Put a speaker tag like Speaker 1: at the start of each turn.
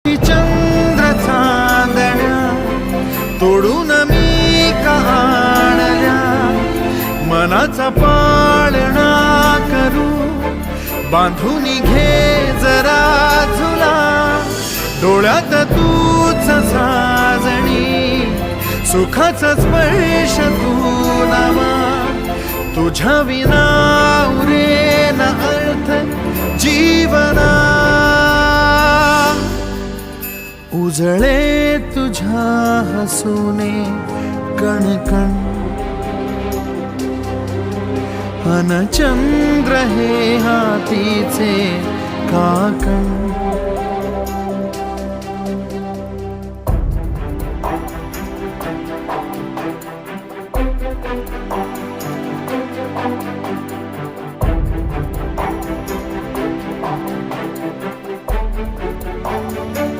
Speaker 1: चंद्र चांदण्या तोडून मी कहाणल्या, मनाचा पाळणा करू बांधून घे जरा झुला, डोळ्यात तूच साजणी सुखाचा स्पर्श तू नामा, तुझ्या विना उरेन अर्थ जीवना, उजळे तुझ्या हसूने कणकण, अन चंद्र हे हातीचे काकण.